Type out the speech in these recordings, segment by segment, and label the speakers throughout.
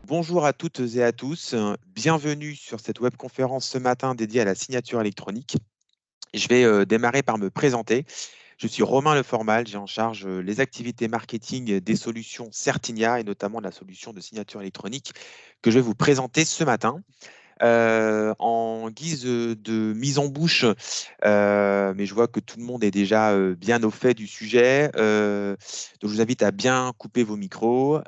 Speaker 1: Bonjour à toutes et à tous, bienvenue sur cette webconférence ce matin dédiée à la signature électronique. Je vais démarrer par me présenter. Je suis Romain Leformal, j'ai en charge les activités marketing des solutions Certinia et notamment de la solution de signature électronique que je vais vous présenter ce matin. En guise de mise en bouche, mais je vois que tout le monde est déjà bien au fait du sujet. Donc, je vous invite à bien couper vos micros.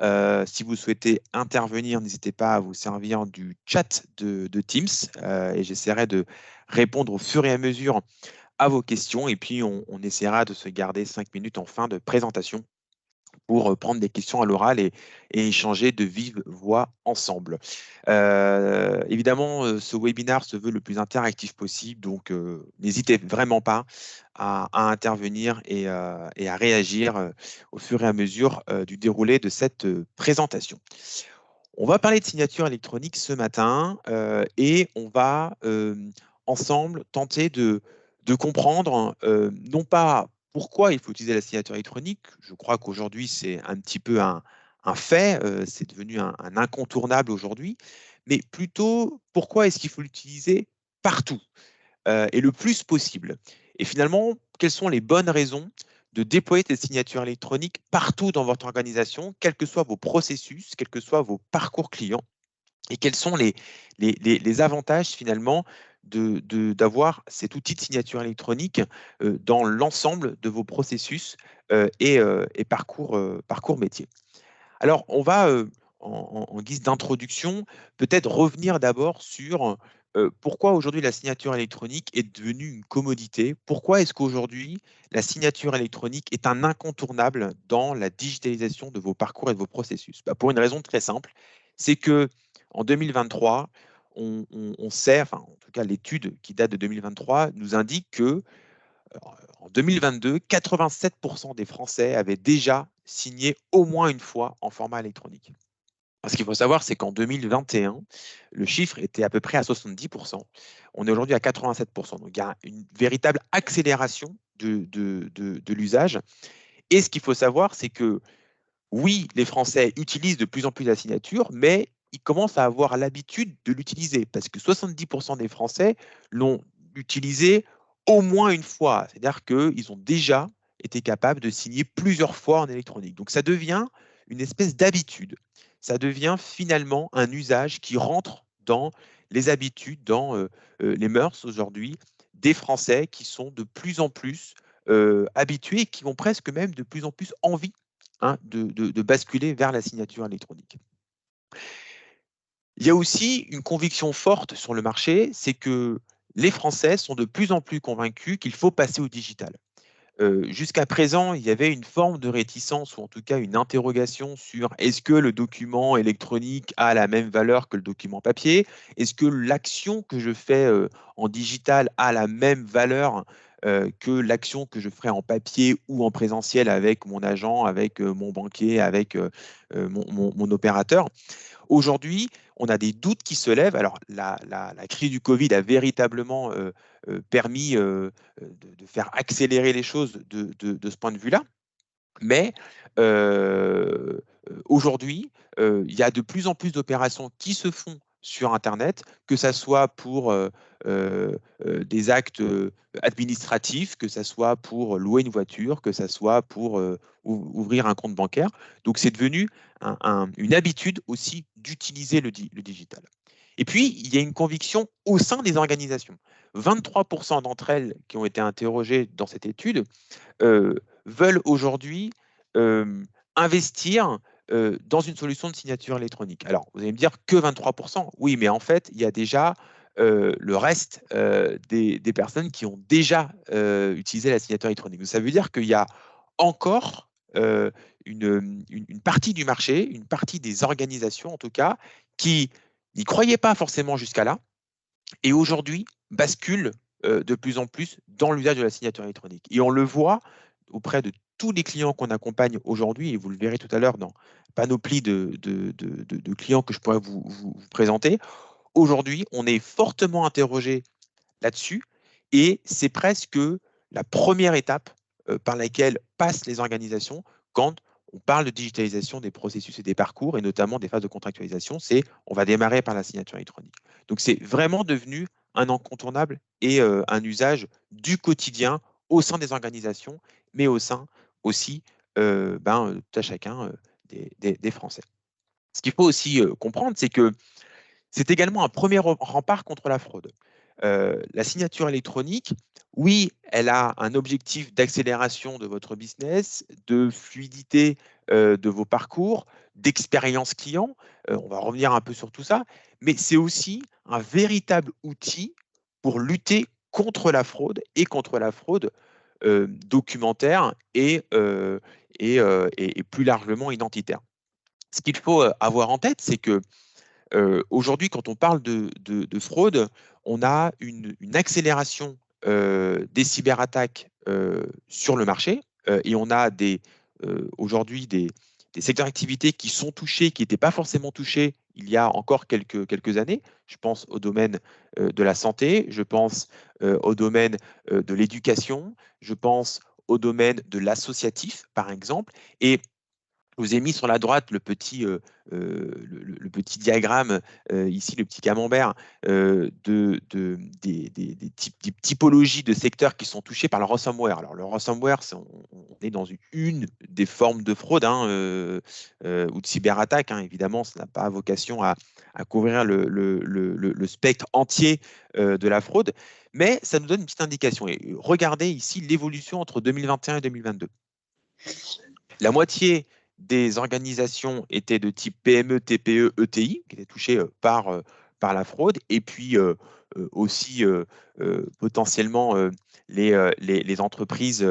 Speaker 1: Si vous souhaitez intervenir, n'hésitez pas à vous servir du chat de Teams et j'essaierai de répondre au fur et à mesure à vos questions. Et puis, on essaiera de se garder 5 minutes en fin de présentation pour prendre des questions à l'oral et échanger de vive voix ensemble. Évidemment, ce webinaire se veut le plus interactif possible, donc n'hésitez vraiment pas à intervenir et à réagir au fur et à mesure du déroulé de cette présentation. On va parler de signature électronique ce matin et on va ensemble tenter de comprendre non pas pourquoi il faut utiliser la signature électronique. Je crois qu'aujourd'hui, c'est un petit peu un fait, c'est devenu un incontournable aujourd'hui, mais plutôt pourquoi est-ce qu'il faut l'utiliser partout et le plus possible. Et finalement, quelles sont les bonnes raisons de déployer cette signature électronique partout dans votre organisation, quels que soient vos processus, quels que soient vos parcours clients, et quels sont les avantages finalement d'avoir cet outil de signature électronique dans l'ensemble de vos processus et parcours métier. Alors, on va, en guise d'introduction, peut-être revenir d'abord sur pourquoi aujourd'hui la signature électronique est devenue une commodité. Pourquoi est-ce qu'aujourd'hui la signature électronique est un incontournable dans la digitalisation de vos parcours et de vos processus? Pour une raison très simple, c'est que en 2023, on sait, enfin en tout cas l'étude qui date de 2023 nous indique que en 2022, 87% des Français avaient déjà signé au moins une fois en format électronique. Ce qu'il faut savoir, c'est qu'en 2021, le chiffre était à peu près à 70%. On est aujourd'hui à 87%. Donc, il y a une véritable accélération de l'usage. Et ce qu'il faut savoir, c'est que oui, les Français utilisent de plus en plus la signature, mais ils commencent à avoir l'habitude de l'utiliser parce que 70% des Français l'ont utilisé au moins une fois. C'est-à-dire qu'ils ont déjà été capables de signer plusieurs fois en électronique. Donc ça devient une espèce d'habitude. Ça devient finalement un usage qui rentre dans les habitudes, dans les mœurs aujourd'hui des Français qui sont de plus en plus habitués et qui ont presque même de plus en plus envie de basculer vers la signature électronique. Il y a aussi une conviction forte sur le marché, c'est que les Français sont de plus en plus convaincus qu'il faut passer au digital. Jusqu'à présent, il y avait une forme de réticence ou en tout cas une interrogation sur est-ce que le document électronique a la même valeur que le document papier? Est-ce que l'action que je fais en digital a la même valeur que l'action que je ferai en papier ou en présentiel avec mon agent, avec mon banquier, avec mon opérateur? Aujourd'hui, on a des doutes qui se lèvent. Alors, la crise du Covid a véritablement permis de faire accélérer les choses de ce point de vue-là. Mais aujourd'hui, il y a de plus en plus d'opérations qui se font sur Internet, que ça soit pour des actes administratifs, que ça soit pour louer une voiture, que ça soit pour ouvrir un compte bancaire. Donc, c'est devenu une habitude aussi d'utiliser le digital. Et puis, il y a une conviction au sein des organisations. 23% d'entre elles qui ont été interrogées dans cette étude euh, veulent aujourd'hui euh, investir dans une solution de signature électronique. Alors, vous allez me dire que 23%. Oui, mais en fait, il y a déjà le reste des personnes qui ont déjà utilisé la signature électronique. Donc, ça veut dire qu'il y a encore une partie du marché, une partie des organisations en tout cas, qui n'y croyaient pas forcément jusqu'à là et aujourd'hui basculent de plus en plus dans l'usage de la signature électronique. Et on le voit auprès de tous les clients qu'on accompagne aujourd'hui, et vous le verrez tout à l'heure dans la panoplie de clients que je pourrais vous présenter. Aujourd'hui, on est fortement interrogé là-dessus et c'est presque la première étape par laquelle passent les organisations quand on parle de digitalisation des processus et des parcours, et notamment des phases de contractualisation. On va démarrer par la signature électronique. Donc, c'est vraiment devenu un incontournable et un usage du quotidien au sein des organisations, mais au sein aussi, tout à chacun des Français. Ce qu'il faut aussi comprendre, c'est que c'est également un premier rempart contre la fraude. La signature électronique, oui, elle a un objectif d'accélération de votre business, de fluidité de vos parcours, d'expérience client. On va revenir un peu sur tout ça, mais c'est aussi un véritable outil pour lutter contre la fraude et contre la fraude documentaire et plus largement identitaire. Ce qu'il faut avoir en tête, c'est que aujourd'hui, quand on parle de fraude, on a une accélération des cyberattaques sur le marché et on a aujourd'hui des secteurs d'activité qui sont touchés, qui n'étaient pas forcément touchés il y a encore quelques années. Je pense au domaine de la santé, je pense au domaine de l'éducation, je pense au domaine de l'associatif, par exemple. Et je vous ai mis sur la droite le petit diagramme, ici le petit camembert, des typologies de secteurs qui sont touchés par le ransomware. Alors le ransomware, on est dans une des formes de fraude ou de cyberattaque. Évidemment, ça n'a pas vocation à couvrir le spectre entier de la fraude, mais ça nous donne une petite indication. Et regardez ici l'évolution entre 2021 et 2022. La moitié des organisations étaient de type PME, TPE, ETI, qui étaient touchées par la fraude, et puis aussi potentiellement les entreprises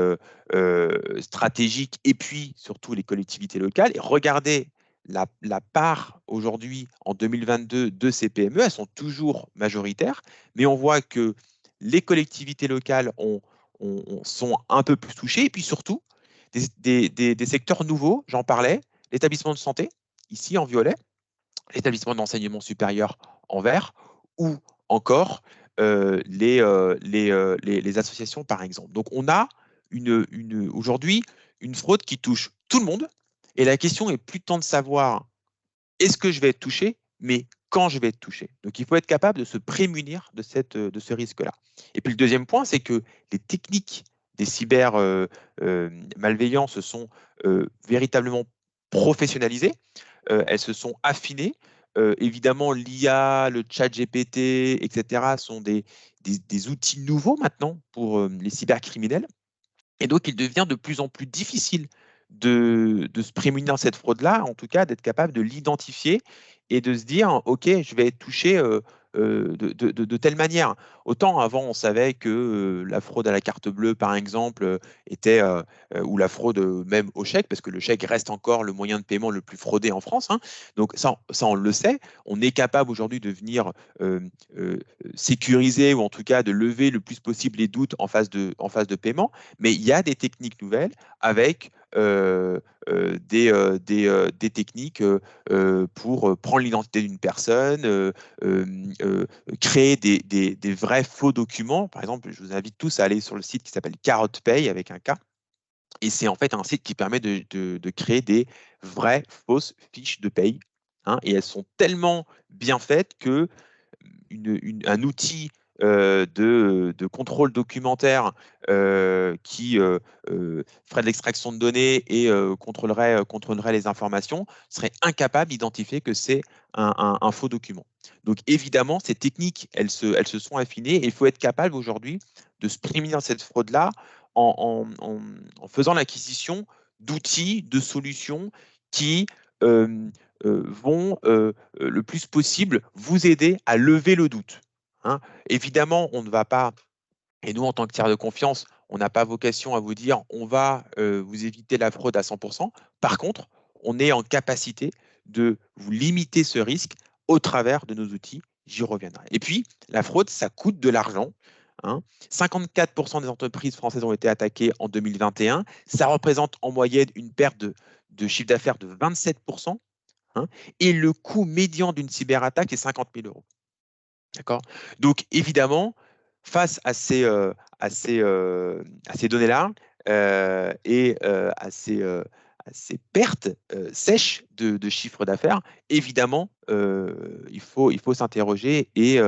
Speaker 1: stratégiques, et puis surtout les collectivités locales. Et regardez la part aujourd'hui, en 2022, de ces PME, elles sont toujours majoritaires, mais on voit que les collectivités locales sont un peu plus touchées, et puis surtout, des secteurs nouveaux, j'en parlais, l'établissement de santé, ici en violet, l'établissement d'enseignement supérieur en vert, ou encore les associations, par exemple. Donc, on a aujourd'hui une fraude qui touche tout le monde, et la question est plus tant de savoir est-ce que je vais être touché, mais quand je vais être touché. Donc, il faut être capable de se prémunir de ce risque-là. Et puis, le deuxième point, c'est que les techniques des cyber malveillants se sont véritablement professionnalisées. Elles se sont affinées. Évidemment, l'IA, le chat GPT, etc., sont des outils nouveaux maintenant pour les cybercriminels. Et donc, il devient de plus en plus difficile de se prémunir de cette fraude-là, en tout cas d'être capable de l'identifier et de se dire, OK, je vais être touché de telle manière. Autant avant, on savait que la fraude à la carte bleue, par exemple, était, ou la fraude même au chèque, parce que le chèque reste encore le moyen de paiement le plus fraudé en France. Donc ça, on le sait. On est capable aujourd'hui de venir sécuriser, ou en tout cas de lever le plus possible les doutes en phase de paiement. Mais il y a des techniques nouvelles avec des techniques pour prendre l'identité d'une personne, créer des vrais faux documents. Par exemple, je vous invite tous à aller sur le site qui s'appelle Carotte Pay avec un K. Et c'est en fait un site qui permet de créer des vraies fausses fiches de paye. Et elles sont tellement bien faites que un outil de contrôle documentaire qui ferait de l'extraction de données et contrôlerait les informations serait incapable d'identifier que c'est un faux document. Donc évidemment, ces techniques, elles se sont affinées, et il faut être capable aujourd'hui de se prémunir cette fraude-là en faisant l'acquisition d'outils, de solutions qui vont le plus possible vous aider à lever le doute. Évidemment, on ne va pas, et nous en tant que tiers de confiance, on n'a pas vocation à vous dire on va vous éviter la fraude à 100%. Par contre, on est en capacité de vous limiter ce risque au travers de nos outils. J'y reviendrai. Et puis, la fraude, ça coûte de l'argent. 54% des entreprises françaises ont été attaquées en 2021. Ça représente en moyenne une perte de chiffre d'affaires de 27%. Et le coût médian d'une cyberattaque est 50 000 euros. D'accord? Donc, évidemment, face à ces données-là et à ces ces pertes sèches de chiffre d'affaires, évidemment, il faut s'interroger et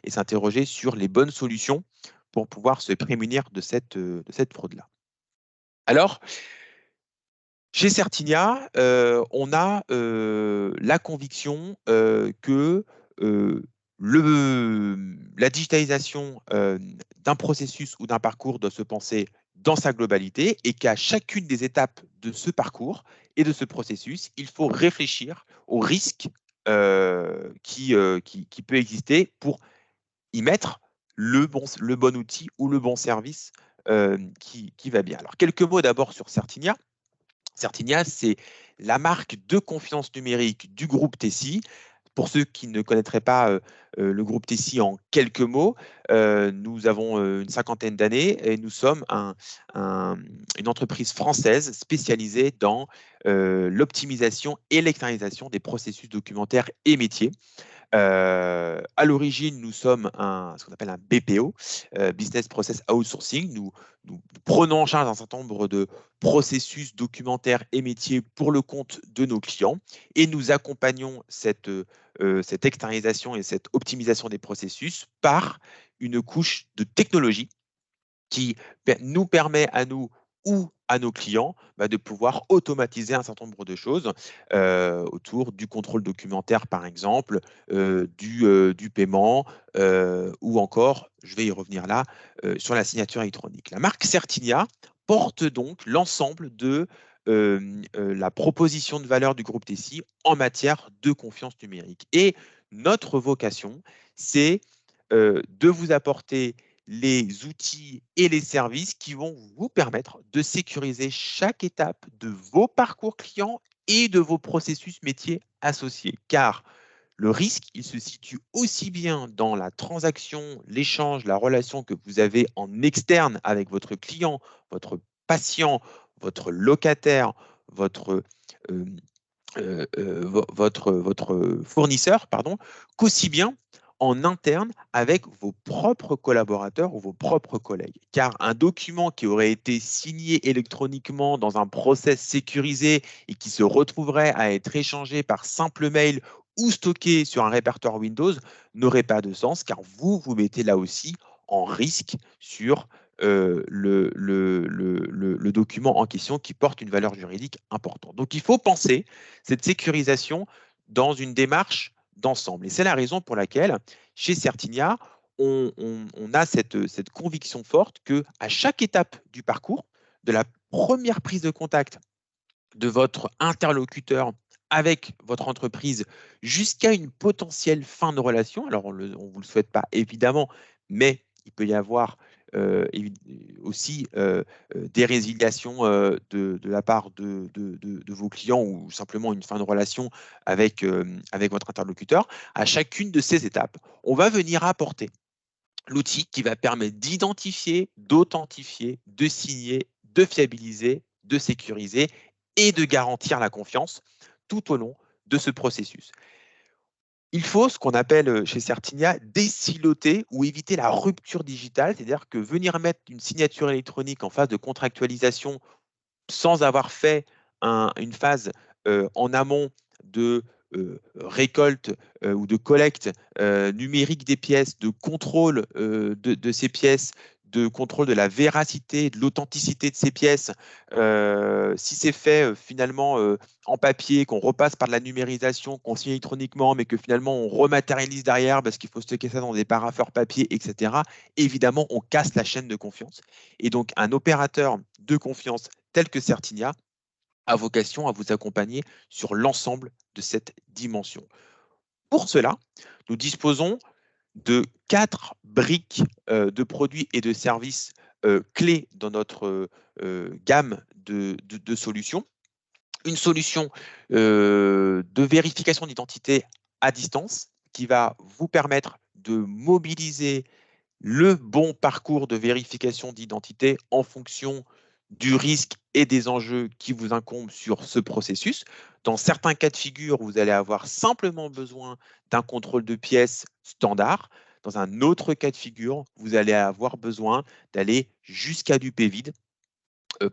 Speaker 1: s'interroger sur les bonnes solutions pour pouvoir se prémunir de cette fraude-là. Alors, chez Certinia, on a la conviction que la digitalisation d'un processus ou d'un parcours doit se penser dans sa globalité et qu'à chacune des étapes de ce parcours et de ce processus, il faut réfléchir au risque qui peut exister pour y mettre le bon outil ou le bon service qui va bien. Alors, quelques mots d'abord sur Certinia. Certinia, c'est la marque de confiance numérique du groupe Tessi. Pour ceux qui ne connaîtraient pas le groupe Tessi en quelques mots, nous avons une cinquantaine d'années et nous sommes une entreprise française spécialisée dans l'optimisation et l'externalisation des processus documentaires et métiers. À l'origine, nous sommes ce qu'on appelle un BPO, Business Process Outsourcing. Nous prenons en charge un certain nombre de processus documentaires et métiers pour le compte de nos clients et nous accompagnons cette externalisation et cette optimisation des processus par une couche de technologie qui nous permet à nous ou à nos clients de pouvoir automatiser un certain nombre de choses autour du contrôle documentaire, par exemple, du paiement ou encore, je vais y revenir là, sur la signature électronique. La marque Certinia porte donc l'ensemble de la proposition de valeur du groupe Tessi en matière de confiance numérique. Et notre vocation, c'est de vous apporter les outils et les services qui vont vous permettre de sécuriser chaque étape de vos parcours clients et de vos processus métiers associés. Car le risque, il se situe aussi bien dans la transaction, l'échange, la relation que vous avez en externe avec votre client, votre patient, votre locataire, votre fournisseur, pardon, qu'aussi bien en interne avec vos propres collaborateurs ou vos propres collègues. Car un document qui aurait été signé électroniquement dans un process sécurisé et qui se retrouverait à être échangé par simple mail ou stocké sur un répertoire Windows n'aurait pas de sens car vous mettez là aussi en risque sur le document en question qui porte une valeur juridique importante. Donc, il faut penser cette sécurisation dans une démarche d'ensemble. Et c'est la raison pour laquelle, chez Certinia, on a cette conviction forte qu'à chaque étape du parcours, de la première prise de contact de votre interlocuteur avec votre entreprise jusqu'à une potentielle fin de relation, alors on ne vous le souhaite pas évidemment, mais il peut y avoir aussi des résiliations de la part de vos clients ou simplement une fin de relation avec votre interlocuteur. À chacune de ces étapes, on va venir apporter l'outil qui va permettre d'identifier, d'authentifier, de signer, de fiabiliser, de sécuriser et de garantir la confiance tout au long de ce processus. Il faut ce qu'on appelle chez Certinia désiloter ou éviter la rupture digitale, c'est-à-dire que venir mettre une signature électronique en phase de contractualisation sans avoir fait une phase en amont de récolte ou de collecte numérique des pièces, de contrôle de ces pièces, de contrôle de la véracité, de l'authenticité de ces pièces. Si c'est fait finalement en papier, qu'on repasse par de la numérisation, qu'on signe électroniquement, mais que finalement on rematérialise derrière parce qu'il faut stocker ça dans des parapheurs papier, etc., évidemment, on casse la chaîne de confiance. Et donc, un opérateur de confiance tel que Certinia a vocation à vous accompagner sur l'ensemble de cette dimension. Pour cela, nous disposons de 4 briques de produits et de services clés dans notre gamme de solutions. Une solution de vérification d'identité à distance qui va vous permettre de mobiliser le bon parcours de vérification d'identité en fonction du risque et des enjeux qui vous incombent sur ce processus. Dans certains cas de figure, vous allez avoir simplement besoin d'un contrôle de pièces standard. Dans un autre cas de figure, vous allez avoir besoin d'aller jusqu'à du PVID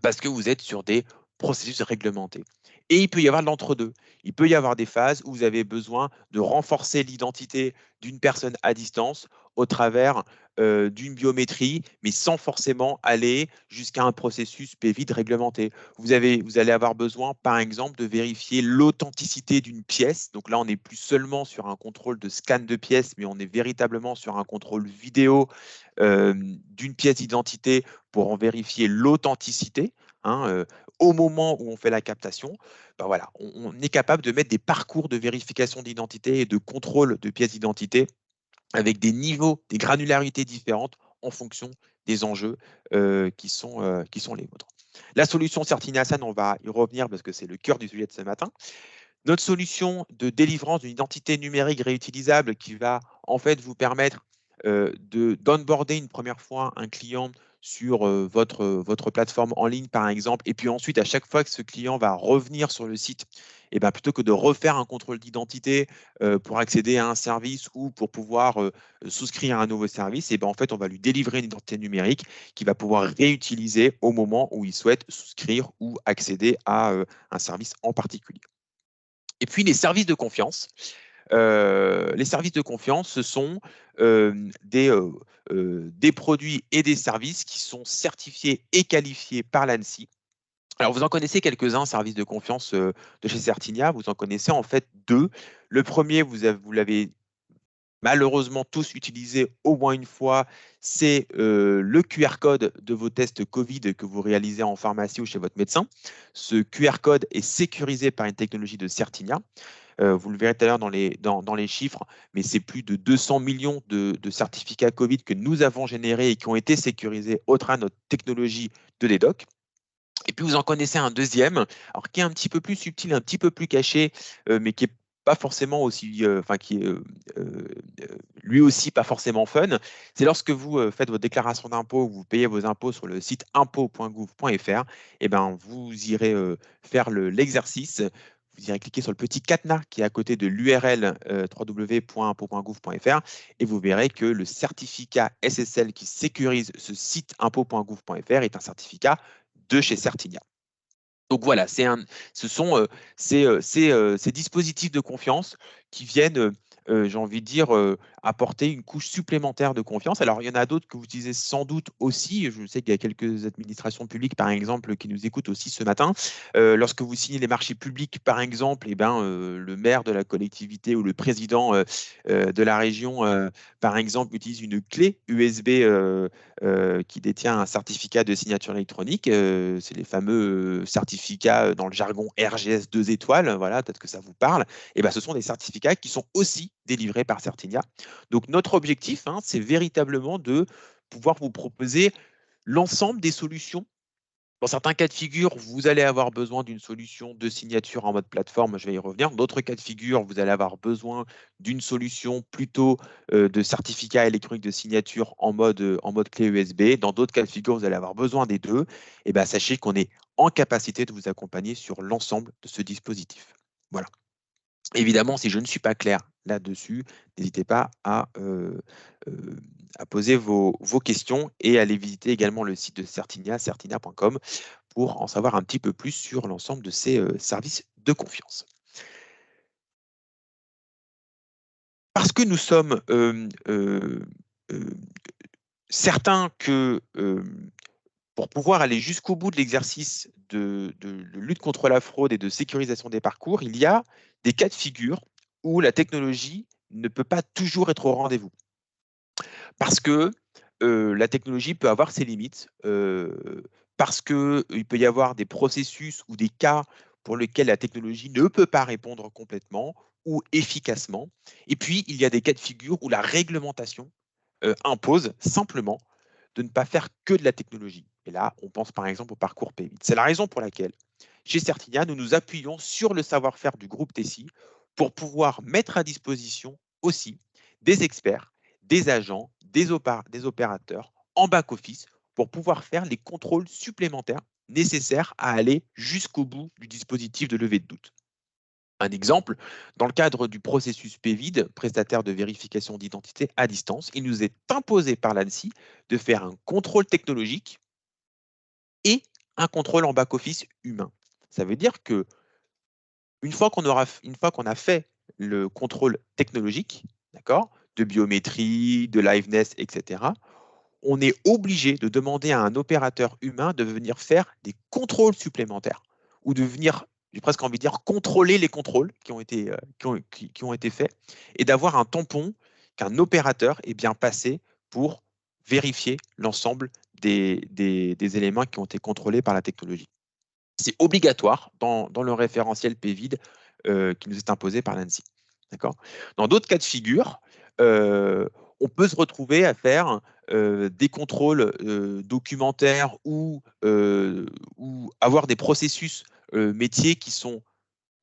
Speaker 1: parce que vous êtes sur des processus réglementé. Et il peut y avoir de l'entre-deux. Il peut y avoir des phases où vous avez besoin de renforcer l'identité d'une personne à distance au travers d'une biométrie, mais sans forcément aller jusqu'à un processus PVID réglementé. Vous allez avoir besoin, par exemple, de vérifier l'authenticité d'une pièce. Donc là, on n'est plus seulement sur un contrôle de scan de pièce, mais on est véritablement sur un contrôle vidéo d'une pièce d'identité pour en vérifier l'authenticité. Hein, au moment où on fait la captation, ben voilà, on est capable de mettre des parcours de vérification d'identité et de contrôle de pièces d'identité avec des niveaux, des granularités différentes en fonction des enjeux qui sont les vôtres. La solution Certinasan, on va y revenir parce que c'est le cœur du sujet de ce matin. Notre solution de délivrance d'une identité numérique réutilisable qui va en fait vous permettre d'onboarder une première fois un client sur votre plateforme en ligne, par exemple, et puis ensuite, à chaque fois que ce client va revenir sur le site, et ben, plutôt que de refaire un contrôle d'identité pour accéder à un service ou pour pouvoir souscrire à un nouveau service, et ben, en fait, on va lui délivrer une identité numérique qu'il va pouvoir réutiliser au moment où il souhaite souscrire ou accéder à un service en particulier. Et puis, les services de confiance. Les services de confiance, ce sont des produits et des services qui sont certifiés et qualifiés par l'ANSSI. Alors, vous en connaissez quelques-uns, services de confiance de chez Certinia. Vous en connaissez en fait deux. Le premier, vous l'avez malheureusement tous utilisé au moins une fois, c'est le QR code de vos tests Covid que vous réalisez en pharmacie ou chez votre médecin. Ce QR code est sécurisé par une technologie de Certinia. Vous le verrez tout à l'heure dans les chiffres, mais c'est plus de 200 millions de certificats Covid que nous avons générés et qui ont été sécurisés au travers de notre technologie de DDoC. Et puis vous en connaissez un deuxième, alors qui est un petit peu plus subtil, un petit peu plus caché, mais qui est pas forcément aussi, enfin qui est lui aussi pas forcément fun. C'est lorsque vous faites votre déclaration d'impôt, vous payez vos impôts sur le site impôts.gouv.fr, et ben vous irez faire l'exercice. Vous irez cliquer sur le petit cadenas qui est à côté de l'URL www.impôts.gouv.fr et vous verrez que le certificat SSL qui sécurise ce site impôts.gouv.fr est un certificat de chez Certinia. Donc voilà, ce sont ces dispositifs de confiance qui viennent, j'ai envie de dire, apporter une couche supplémentaire de confiance. Alors, il y en a d'autres que vous utilisez sans doute aussi. Je sais qu'il y a quelques administrations publiques, par exemple, qui nous écoutent aussi ce matin. Lorsque vous signez les marchés publics, par exemple, le maire de la collectivité ou le président de la région, par exemple, utilise une clé USB qui détient un certificat de signature électronique. C'est les fameux certificats dans le jargon RGS 2 étoiles. Voilà, peut-être que ça vous parle. Et ben, ce sont des certificats qui sont aussi délivrés par Certinia. Donc, notre objectif, hein, c'est véritablement de pouvoir vous proposer l'ensemble des solutions. Dans certains cas de figure, vous allez avoir besoin d'une solution de signature en mode plateforme, je vais y revenir. D'autres cas de figure, vous allez avoir besoin d'une solution plutôt de certificat électronique de signature en mode clé USB. Dans d'autres cas de figure, vous allez avoir besoin des deux. Et ben, sachez qu'on est en capacité de vous accompagner sur l'ensemble de ce dispositif. Voilà. Évidemment, si je ne suis pas clair là-dessus, n'hésitez pas à poser vos questions et à aller visiter également le site de Certinia, certinia.com, pour en savoir un petit peu plus sur l'ensemble de ces services de confiance. Parce que nous sommes certains que pour pouvoir aller jusqu'au bout de l'exercice de lutte contre la fraude et de sécurisation des parcours, il y a des cas de figure où la technologie ne peut pas toujours être au rendez-vous. Parce que la technologie peut avoir ses limites, parce qu'il peut y avoir des processus ou des cas pour lesquels la technologie ne peut pas répondre complètement ou efficacement. Et puis, il y a des cas de figure où la réglementation impose simplement de ne pas faire que de la technologie. Et là, on pense par exemple au parcours P8. C'est la raison pour laquelle, chez Certinia, nous nous appuyons sur le savoir-faire du groupe Tessi pour pouvoir mettre à disposition aussi des experts, des agents, des opérateurs en back-office pour pouvoir faire les contrôles supplémentaires nécessaires à aller jusqu'au bout du dispositif de levée de doute. Un exemple, dans le cadre du processus PVID, prestataire de vérification d'identité à distance, il nous est imposé par l'ANSSI de faire un contrôle technologique et un contrôle en back-office humain. Ça veut dire que une fois qu'on a fait le contrôle technologique, d'accord, de biométrie, de liveness, etc., on est obligé de demander à un opérateur humain de venir faire des contrôles supplémentaires ou de venir, j'ai presque envie de dire, contrôler les contrôles qui ont été, qui ont été faits et d'avoir un tampon qu'un opérateur est bien passé pour vérifier l'ensemble des éléments qui ont été contrôlés par la technologie. C'est obligatoire dans le référentiel PVID qui nous est imposé par l'ANSSI. Dans d'autres cas de figure, on peut se retrouver à faire des contrôles documentaires ou avoir des processus métiers qui sont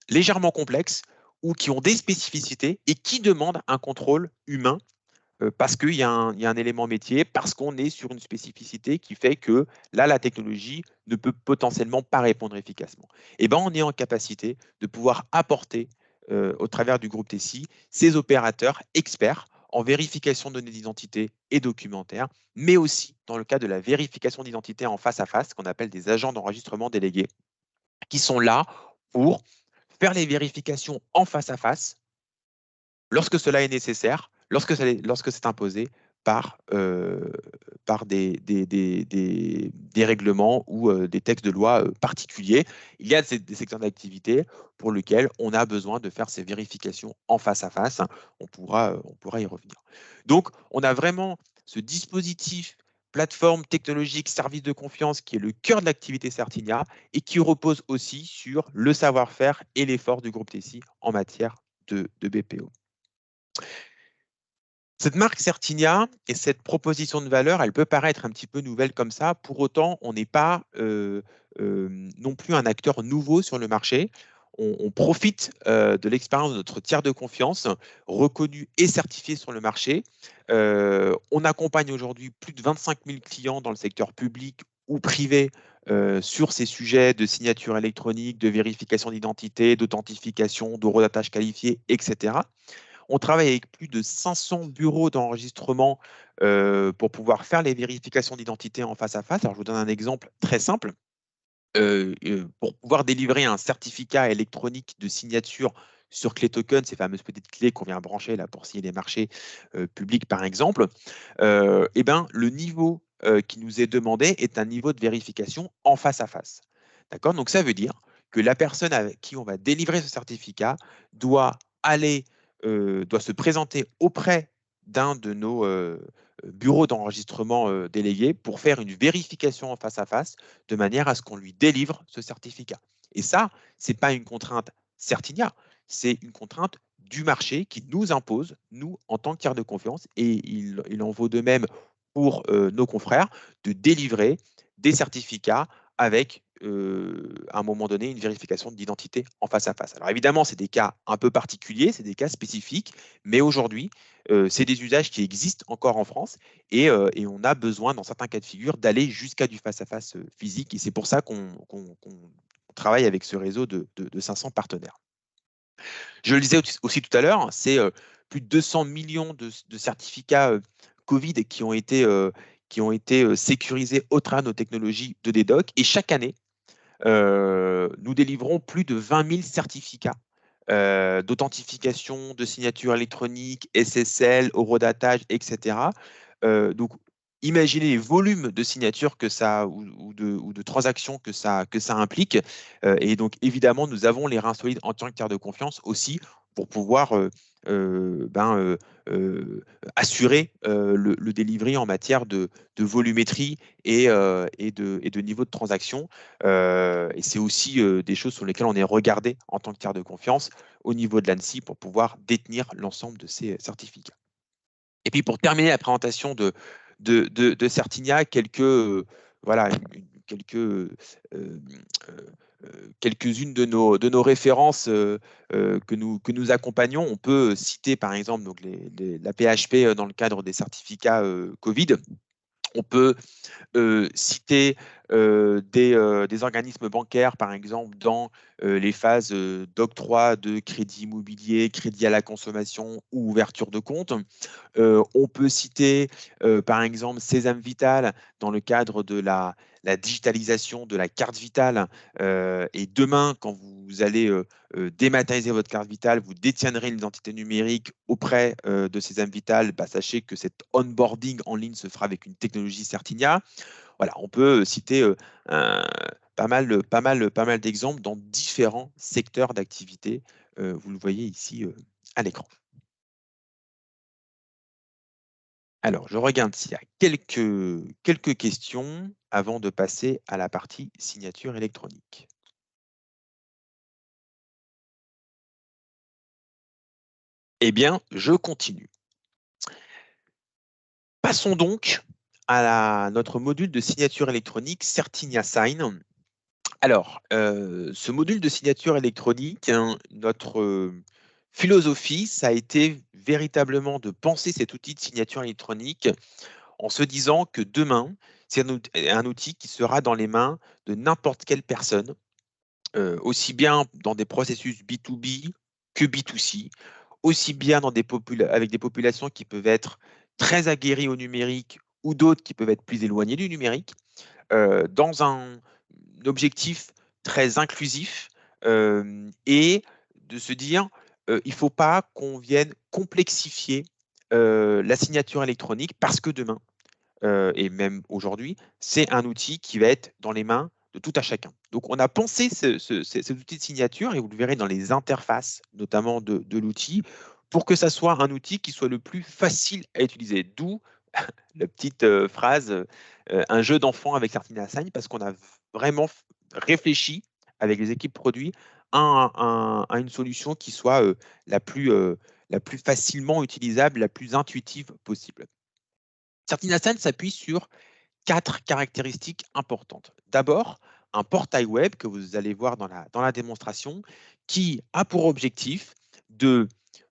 Speaker 1: légèrement complexes ou qui ont des spécificités et qui demandent un contrôle humain parce qu'il y a un élément métier, parce qu'on est sur une spécificité qui fait que là, la technologie ne peut potentiellement pas répondre efficacement. Et ben, on est en capacité de pouvoir apporter, au travers du groupe TESI, ces opérateurs experts en vérification de données d'identité et documentaire, mais aussi dans le cas de la vérification d'identité en face à face, qu'on appelle des agents d'enregistrement délégués, qui sont là pour faire les vérifications en face à face lorsque cela est nécessaire, lorsque c'est imposé par des règlements ou des textes de loi particuliers. Il y a des secteurs d'activité pour lesquels on a besoin de faire ces vérifications en face à face. On pourra y revenir. Donc, on a vraiment ce dispositif plateforme technologique, service de confiance qui est le cœur de l'activité Certinia et qui repose aussi sur le savoir-faire et l'effort du groupe TESI en matière de BPO. Cette marque Certinia et cette proposition de valeur, elle peut paraître un petit peu nouvelle comme ça. Pour autant, on n'est pas non plus un acteur nouveau sur le marché. On profite de l'expérience de notre tiers de confiance, reconnu et certifié sur le marché. On accompagne aujourd'hui plus de 25 000 clients dans le secteur public ou privé sur ces sujets de signature électronique, de vérification d'identité, d'authentification, d'horodatage qualifié, etc. On travaille avec plus de 500 bureaux d'enregistrement pour pouvoir faire les vérifications d'identité en face à face. Alors, je vous donne un exemple très simple. Pour pouvoir délivrer un certificat électronique de signature sur clé token, ces fameuses petites clés qu'on vient brancher là pour signer des marchés publics, par exemple, le niveau qui nous est demandé est un niveau de vérification en face à face. D'accord? Donc, ça veut dire que la personne avec qui on va délivrer ce certificat doit doit se présenter auprès d'un de nos bureaux d'enregistrement délégués pour faire une vérification en face à face de manière à ce qu'on lui délivre ce certificat. Et ça, ce n'est pas une contrainte Certinia, c'est une contrainte du marché qui nous impose, nous, en tant que tiers de confiance, et il en vaut de même pour nos confrères, de délivrer des certificats avec, à un moment donné, une vérification d'identité en face à face. Alors évidemment, c'est des cas un peu particuliers, c'est des cas spécifiques, mais aujourd'hui, c'est des usages qui existent encore en France et on a besoin, dans certains cas de figure, d'aller jusqu'à du face-à-face physique. Et c'est pour ça qu'on travaille avec ce réseau de 500 partenaires. Je le disais aussi tout à l'heure, c'est plus de 200 millions de certificats Covid qui ont été sécurisés au travers de nos technologies de DDoC. Et chaque année, nous délivrons plus de 20 000 certificats d'authentification, de signature électronique, SSL, horodatage, etc. Donc, imaginez les volumes de signatures que ça ou de transactions que ça implique. Et donc, évidemment, nous avons les reins solides en tant que tiers de confiance aussi pour pouvoir assurer le delivery en matière de volumétrie et de niveau de transaction. Et c'est aussi des choses sur lesquelles on est regardé en tant que tiers de confiance au niveau de l'ANSSI pour pouvoir détenir l'ensemble de ces certificats. Et puis pour terminer la présentation de Certinia, quelques-unes de nos références que nous accompagnons. On peut citer par exemple donc la PHP dans le cadre des certificats Covid. On peut citer des organismes bancaires, par exemple, dans les phases d'octroi de crédit immobilier, crédit à la consommation ou ouverture de compte. On peut citer, par exemple, Sésame Vital dans le cadre de la digitalisation de la carte vitale. Et demain, quand vous allez dématérialiser votre carte vitale, vous détiendrez une identité numérique auprès de ces âmes vitales. Bah, sachez que cet onboarding en ligne se fera avec une technologie Certinia. Voilà, on peut citer pas mal d'exemples dans différents secteurs d'activité. Vous le voyez ici à l'écran. Alors, je regarde s'il y a quelques questions avant de passer à la partie signature électronique. Eh bien, je continue. Passons donc à notre module de signature électronique Certinia Sign. Alors, ce module de signature électronique, hein, notre philosophie, ça a été véritablement de penser cet outil de signature électronique en se disant que demain, c'est un outil qui sera dans les mains de n'importe quelle personne, aussi bien dans des processus B2B que B2C, aussi bien avec des populations qui peuvent être très aguerries au numérique ou d'autres qui peuvent être plus éloignées du numérique, dans un objectif très inclusif et de se dire il ne faut pas qu'on vienne complexifier la signature électronique parce que demain, et même aujourd'hui, c'est un outil qui va être dans les mains de tout à chacun. Donc, on a pensé cet outil de signature, et vous le verrez dans les interfaces, notamment de l'outil, pour que ça soit un outil qui soit le plus facile à utiliser. D'où la petite phrase, un jeu d'enfant avec Certina Sign, parce qu'on a vraiment réfléchi avec les équipes produits à une solution qui soit la plus facilement utilisable, la plus intuitive possible. Certina Sign s'appuie sur 4 caractéristiques importantes. D'abord, un portail web que vous allez voir dans la démonstration qui a pour objectif de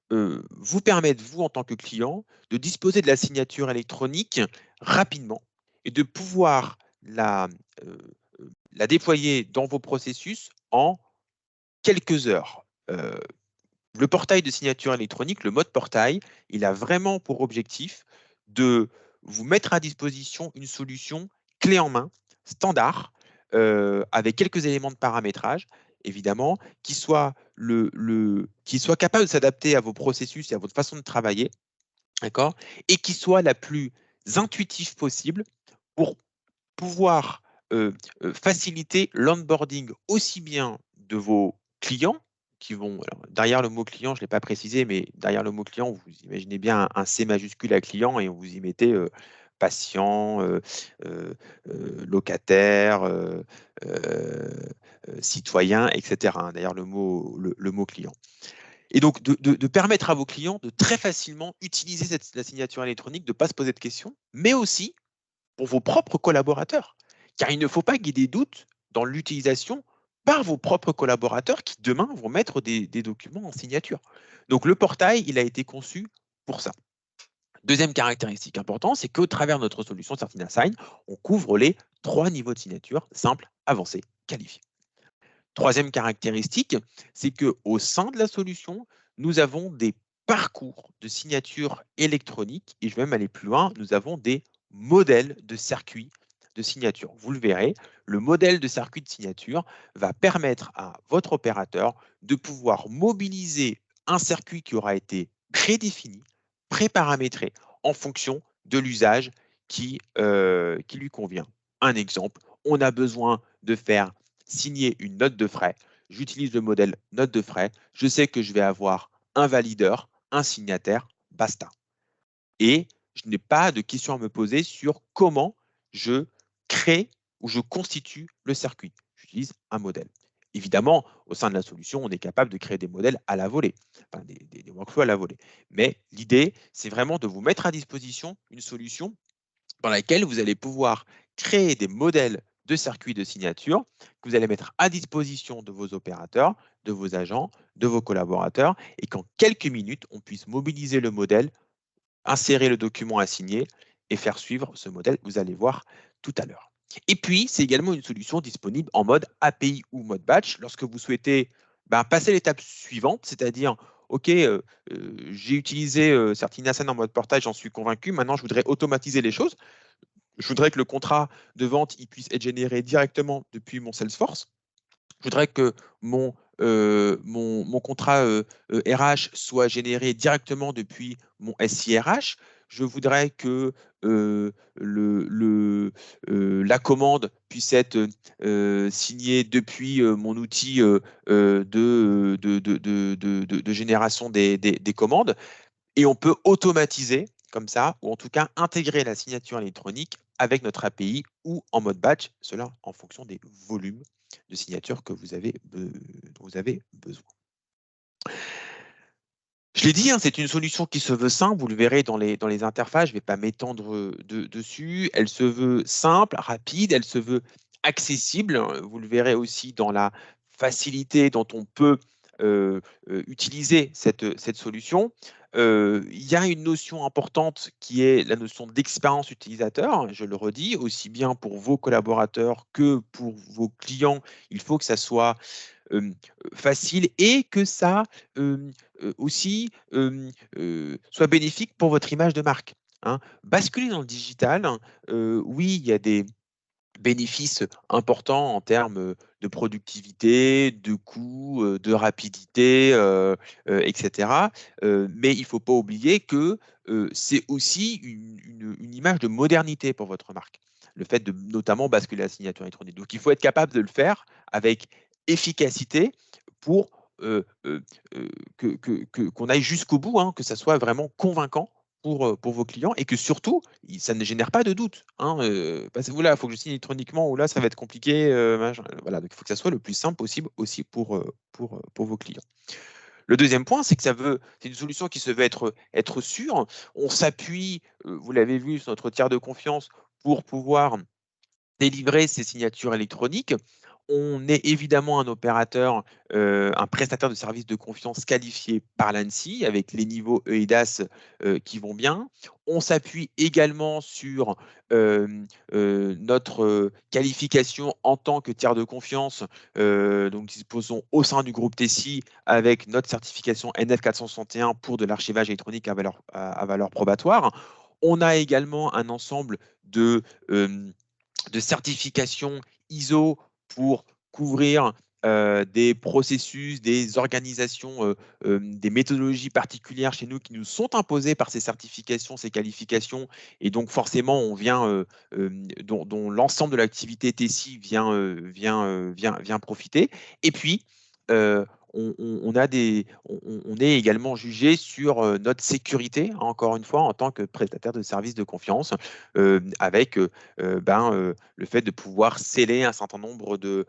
Speaker 1: vous permettre, vous en tant que client, de disposer de la signature électronique rapidement et de pouvoir euh, la déployer dans vos processus en quelques heures. Le portail de signature électronique, le mode portail, il a vraiment pour objectif de vous mettre à disposition une solution clé en main, standard, avec quelques éléments de paramétrage, évidemment, qui soit capable de s'adapter à vos processus et à votre façon de travailler, d'accord, et qui soit la plus intuitive possible pour pouvoir faciliter l'onboarding aussi bien de vos clients qui vont, alors, derrière le mot client, je ne l'ai pas précisé, mais derrière le mot client, vous imaginez bien un C majuscule à client et vous y mettez patient, locataire, citoyen, etc. Hein, derrière le mot client. Et donc, de permettre à vos clients de très facilement utiliser la signature électronique, de ne pas se poser de questions, mais aussi pour vos propres collaborateurs. Car il ne faut pas qu'il y ait des doutes dans l'utilisation par vos propres collaborateurs qui, demain, vont mettre des documents en signature. Donc, le portail, il a été conçu pour ça. Deuxième caractéristique importante, c'est qu'au travers de notre solution Certina Sign, on couvre les 3 niveaux de signature, simple, avancé, qualifié. Troisième caractéristique, c'est qu'au sein de la solution, nous avons des parcours de signature électronique et je vais même aller plus loin, nous avons des modèles de circuits de signature. Vous le verrez, le modèle de circuit de signature va permettre à votre opérateur de pouvoir mobiliser un circuit qui aura été prédéfini, préparamétré en fonction de l'usage qui lui convient. Un exemple, on a besoin de faire signer une note de frais. J'utilise le modèle note de frais. Je sais que je vais avoir un valideur, un signataire, basta. Et je n'ai pas de questions à me poser sur comment je crée ou je constitue le circuit. J'utilise un modèle. Évidemment, au sein de la solution, on est capable de créer des modèles à la volée, enfin des workflows à la volée. Mais l'idée, c'est vraiment de vous mettre à disposition une solution dans laquelle vous allez pouvoir créer des modèles de circuits de signature que vous allez mettre à disposition de vos opérateurs, de vos agents, de vos collaborateurs, et qu'en quelques minutes, on puisse mobiliser le modèle, insérer le document à signer et faire suivre ce modèle, vous allez voir tout à l'heure. Et puis, c'est également une solution disponible en mode API ou mode batch lorsque vous souhaitez passer l'étape suivante, c'est-à-dire, OK, j'ai utilisé Certina Sign en mode portage, j'en suis convaincu, maintenant je voudrais automatiser les choses. Je voudrais que le contrat de vente il puisse être généré directement depuis mon Salesforce. Je voudrais que mon contrat RH soit généré directement depuis mon SIRH. Je voudrais que la commande puisse être signée depuis mon outil de génération des commandes. Et on peut automatiser comme ça, ou en tout cas intégrer la signature électronique avec notre API ou en mode batch, cela en fonction des volumes de signatures que dont vous avez besoin. Je l'ai dit, hein, c'est une solution qui se veut simple, vous le verrez dans les interfaces, je ne vais pas m'étendre dessus. Elle se veut simple, rapide, elle se veut accessible. Vous le verrez aussi dans la facilité dont on peut utiliser cette solution. Il y a une notion importante qui est la notion d'expérience utilisateur. Je le redis, aussi bien pour vos collaborateurs que pour vos clients, il faut que ça soit facile et que ça aussi soit bénéfique pour votre image de marque. Hein. Basculer dans le digital, oui, il y a des bénéfices importants en termes de productivité, de coût, de rapidité, etc. Mais il ne faut pas oublier que c'est aussi une image de modernité pour votre marque. Le fait de notamment basculer la signature électronique. Donc, il faut être capable de le faire avec efficacité pour qu'on aille jusqu'au bout, hein, que ça soit vraiment convaincant pour vos clients et que surtout, ça ne génère pas de doute. Hein, passez-vous là, il faut que je signe électroniquement ou là, ça va être compliqué. Voilà, donc il faut que ça soit le plus simple possible aussi pour vos clients. Le deuxième point, c'est que c'est une solution qui se veut être sûre. On s'appuie, vous l'avez vu, sur notre tiers de confiance pour pouvoir délivrer ces signatures électroniques. On est évidemment un opérateur, un prestataire de services de confiance qualifié par l'ANSSI avec les niveaux EIDAS qui vont bien. On s'appuie également sur notre qualification en tant que tiers de confiance. Donc, disposons au sein du groupe TESI avec notre certification NF461 pour de l'archivage électronique à valeur probatoire. On a également un ensemble de certification ISO pour couvrir des processus, des organisations, des méthodologies particulières chez nous qui nous sont imposées par ces certifications, ces qualifications. Et donc, forcément, on vient, dont l'ensemble de l'activité TESI vient profiter. Et puis, on est également jugé sur notre sécurité, encore une fois, en tant que prestataire de services de confiance, avec le fait de pouvoir sceller un certain nombre de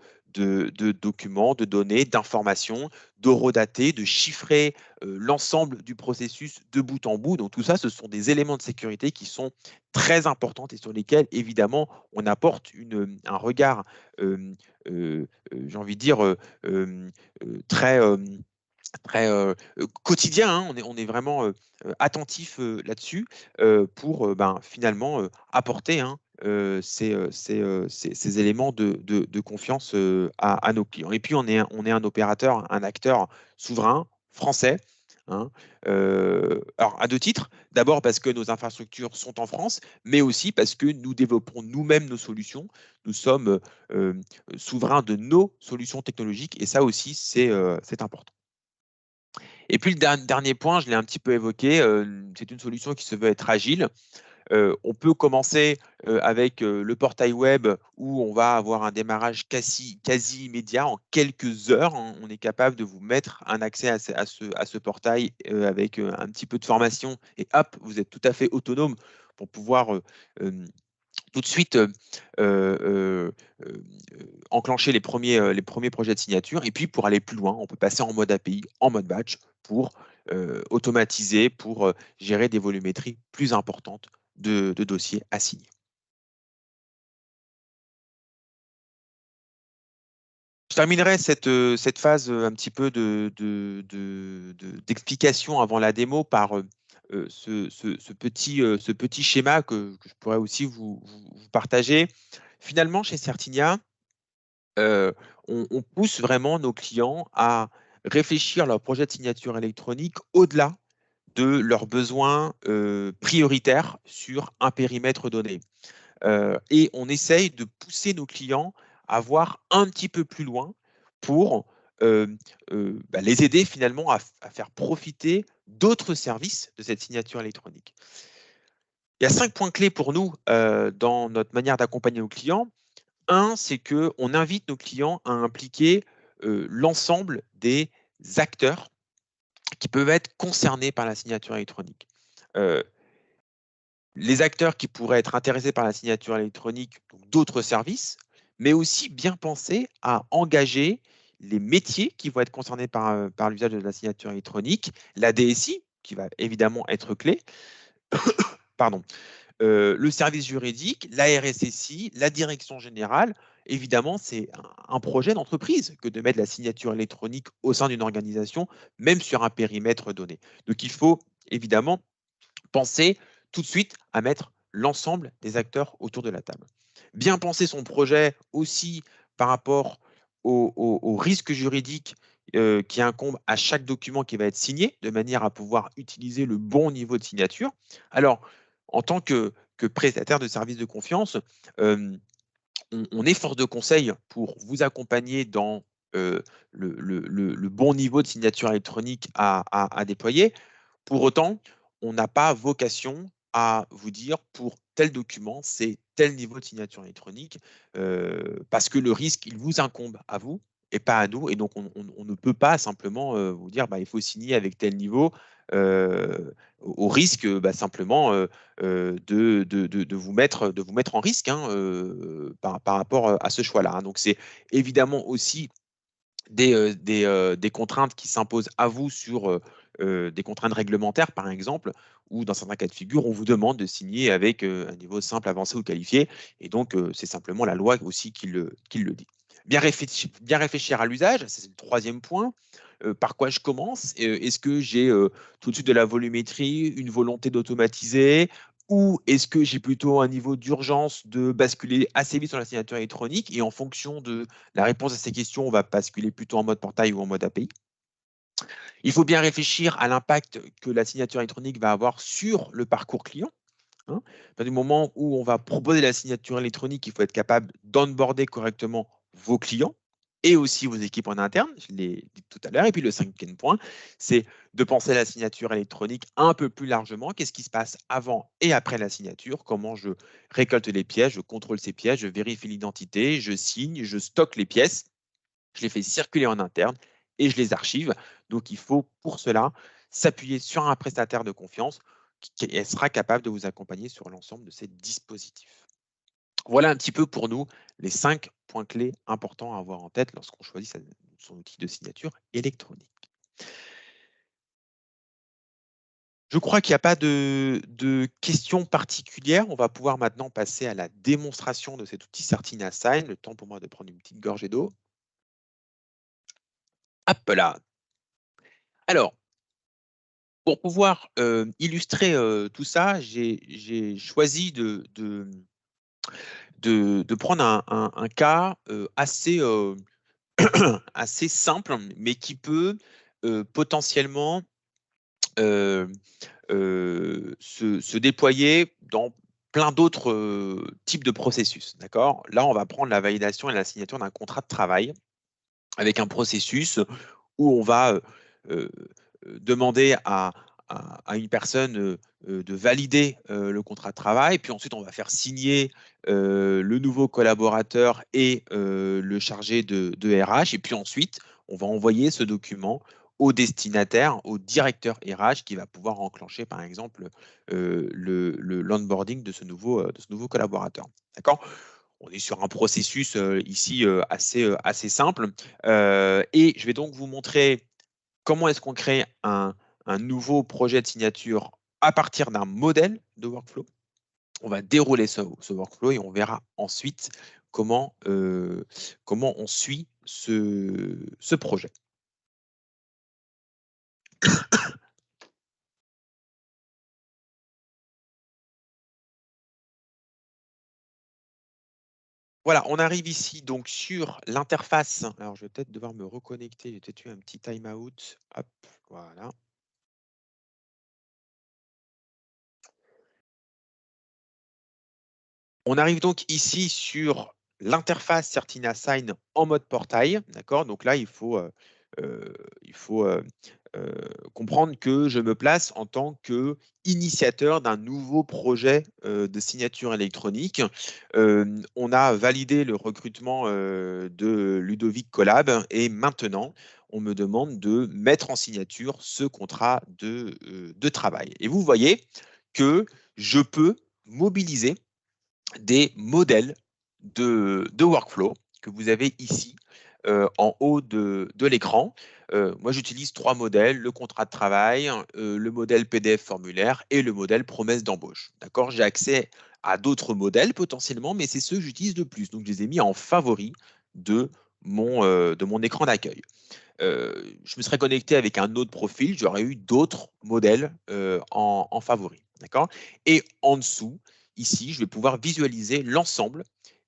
Speaker 1: documents, de données, d'informations, d'horodater, de chiffrer l'ensemble du processus de bout en bout. Donc tout ça, ce sont des éléments de sécurité qui sont très importants et sur lesquels, évidemment, on apporte un regard, j'ai envie de dire, très quotidien. Hein. On est vraiment attentif là-dessus pour finalement apporter ces éléments de confiance à nos clients. Et puis, on est un opérateur, un acteur souverain, français. Hein. Alors, à deux titres. D'abord parce que nos infrastructures sont en France, mais aussi parce que nous développons nous-mêmes nos solutions. Nous sommes souverains de nos solutions technologiques et ça aussi, c'est important. Et puis le dernier point, je l'ai un petit peu évoqué, c'est une solution qui se veut être agile. On peut commencer avec le portail web où on va avoir un démarrage quasi immédiat en quelques heures. Hein. On est capable de vous mettre un accès à ce portail avec un petit peu de formation et hop, vous êtes tout à fait autonome pour pouvoir tout de suite enclencher les premiers projets de signature. Et puis, pour aller plus loin, on peut passer en mode API, en mode batch, pour automatiser, pour gérer des volumétries plus importantes de dossiers à signer. Je terminerai cette phase un petit peu d'explication avant la démo par ce petit schéma que je pourrais aussi vous partager. Finalement, chez Certinia, on pousse vraiment nos clients à réfléchir leur projet de signature électronique au-delà de leurs besoins prioritaires sur un périmètre donné. et on essaye de pousser nos clients à voir un petit peu plus loin pour les aider finalement à faire profiter d'autres services de cette signature électronique. Il y a 5 points clés pour nous dans notre manière d'accompagner nos clients. Un, c'est qu'on invite nos clients à impliquer l'ensemble des acteurs qui peuvent être concernés par la signature électronique. Les acteurs qui pourraient être intéressés par la signature électronique, donc d'autres services, mais aussi bien penser à engager les métiers qui vont être concernés par l'usage de la signature électronique, la DSI, qui va évidemment être clé, pardon, le service juridique, la RSSI, la direction générale. Évidemment, c'est un projet d'entreprise que de mettre la signature électronique au sein d'une organisation, même sur un périmètre donné. Donc, il faut évidemment penser tout de suite à mettre l'ensemble des acteurs autour de la table. Bien penser son projet aussi par rapport aux risques juridiques qui incombent à chaque document qui va être signé, de manière à pouvoir utiliser le bon niveau de signature. Alors, en tant que prestataire de services de confiance, on est force de conseil pour vous accompagner dans le bon niveau de signature électronique à déployer. Pour autant, on n'a pas vocation à vous dire pour tel document, c'est tel niveau de signature électronique, parce que le risque, il vous incombe à vous et pas à nous. Et donc, on ne peut pas simplement vous dire il faut signer avec tel niveau, au risque simplement de vous mettre en risque par rapport à ce choix-là. Donc, c'est évidemment aussi des contraintes qui s'imposent à vous sur des contraintes réglementaires, par exemple, ou dans certains cas de figure, on vous demande de signer avec un niveau simple, avancé ou qualifié. Et donc, c'est simplement la loi aussi qui le dit. Bien réfléchir à l'usage, c'est le troisième point. Par quoi je commence? Est-ce que j'ai tout de suite de la volumétrie, une volonté d'automatiser, ou est-ce que j'ai plutôt un niveau d'urgence de basculer assez vite sur la signature électronique et en fonction de la réponse à ces questions, on va basculer plutôt en mode portail ou en mode API? Il faut bien réfléchir à l'impact que la signature électronique va avoir sur le parcours client. À partir du moment où on va proposer la signature électronique, il faut être capable d'onboarder correctement vos clients et aussi vos équipes en interne, je l'ai dit tout à l'heure. Et puis le cinquième point, c'est de penser la signature électronique un peu plus largement. Qu'est-ce qui se passe avant et après la signature? Comment je récolte les pièces, je contrôle ces pièces, je vérifie l'identité, je signe, je stocke les pièces, je les fais circuler en interne et je les archive. Donc, il faut pour cela s'appuyer sur un prestataire de confiance qui sera capable de vous accompagner sur l'ensemble de ces dispositifs. Voilà un petit peu pour nous les 5 points clés importants à avoir en tête lorsqu'on choisit son outil de signature électronique. Je crois qu'il n'y a pas de questions particulières. On va pouvoir maintenant passer à la démonstration de cet outil Certina Sign. Le temps pour moi de prendre une petite gorgée d'eau. Hop là. Alors, pour pouvoir illustrer tout ça, j'ai choisi de prendre un cas assez, assez simple, mais qui peut potentiellement se déployer dans plein d'autres types de processus. D'accord? Là, on va prendre la validation et la signature d'un contrat de travail avec un processus où on va euh, demander à une personne de valider le contrat de travail, puis ensuite on va faire signer le nouveau collaborateur et le chargé de RH, et puis ensuite on va envoyer ce document au destinataire, au directeur RH qui va pouvoir enclencher par exemple l'onboarding de ce nouveau collaborateur. D'accord? On est sur un processus ici assez simple. Et je vais donc vous montrer comment est-ce qu'on crée un nouveau projet de signature à partir d'un modèle de workflow. On va dérouler ce workflow et on verra ensuite comment on suit ce projet. Voilà, on arrive ici donc sur l'interface. Alors, je vais peut-être devoir me reconnecter. J'ai peut-être eu un petit time out. Hop, voilà. On arrive donc ici sur l'interface Certina Sign en mode portail. D'accord? Donc là, il faut comprendre que je me place en tant qu'initiateur d'un nouveau projet de signature électronique. On a validé le recrutement de Ludovic Collab et maintenant, on me demande de mettre en signature ce contrat de travail. Et vous voyez que je peux mobiliser des modèles de workflow que vous avez ici en haut de l'écran. Moi, j'utilise 3 modèles, le contrat de travail, le modèle PDF formulaire et le modèle promesse d'embauche. D'accord? J'ai accès à d'autres modèles potentiellement, mais c'est ceux que j'utilise le plus. Donc, je les ai mis en favori de mon écran d'accueil. Je me serais connecté avec un autre profil, j'aurais eu d'autres modèles en favori. D'accord? Et en dessous, ici, je vais pouvoir visualiser l'ensemble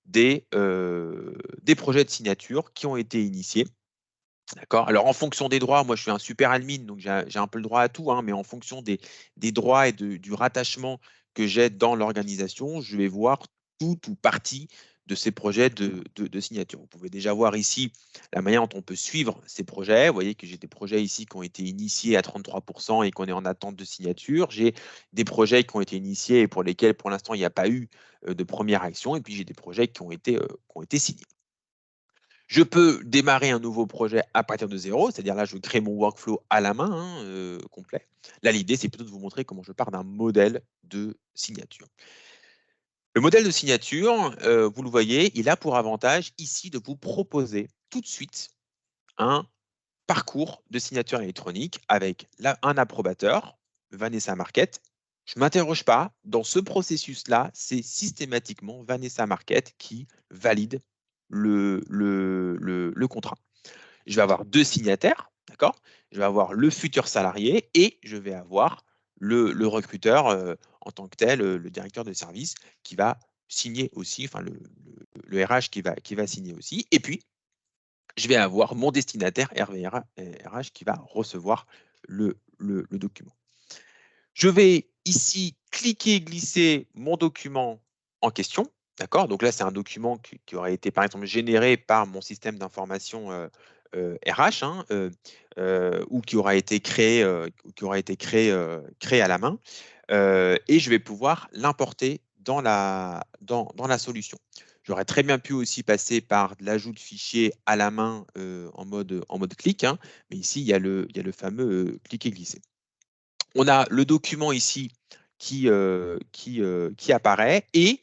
Speaker 1: des projets de signature qui ont été initiés. D'accord? Alors, en fonction des droits, moi, je suis un super admin, donc j'ai un peu le droit à tout, hein, mais en fonction des droits et du rattachement que j'ai dans l'organisation, je vais voir tout ou partie de ces projets de signature. Vous pouvez déjà voir ici la manière dont on peut suivre ces projets. Vous voyez que j'ai des projets ici qui ont été initiés à 33% et qu'on est en attente de signature. J'ai des projets qui ont été initiés et pour lesquels, pour l'instant, il n'y a pas eu de première action. Et puis, j'ai des projets qui ont été signés. Je peux démarrer un nouveau projet à partir de zéro, c'est-à-dire là, je crée mon workflow à la main, hein, complet. Là, l'idée, c'est plutôt de vous montrer comment je pars d'un modèle de signature. Le modèle de signature, vous le voyez, il a pour avantage ici de vous proposer tout de suite un parcours de signature électronique avec un approbateur, Vanessa Market. Je ne m'interroge pas, dans ce processus-là, c'est systématiquement Vanessa Market qui valide le contrat. Je vais avoir 2 signataires, d'accord? Je vais avoir le futur salarié et je vais avoir le recruteur en tant que tel, le directeur de service qui va signer aussi, enfin le RH qui va signer aussi. Et puis, je vais avoir mon destinataire RH qui va recevoir le document. Je vais ici cliquer et glisser mon document en question. D'accord? Donc là, c'est un document qui aurait été, par exemple, généré par mon système d'information RH hein, ou qui aura été créé, créé à la main. Et je vais pouvoir l'importer dans la solution. J'aurais très bien pu aussi passer par de l'ajout de fichiers à la main en mode clic, hein, mais ici, il y a le fameux cliquer glisser. On a le document ici qui apparaît et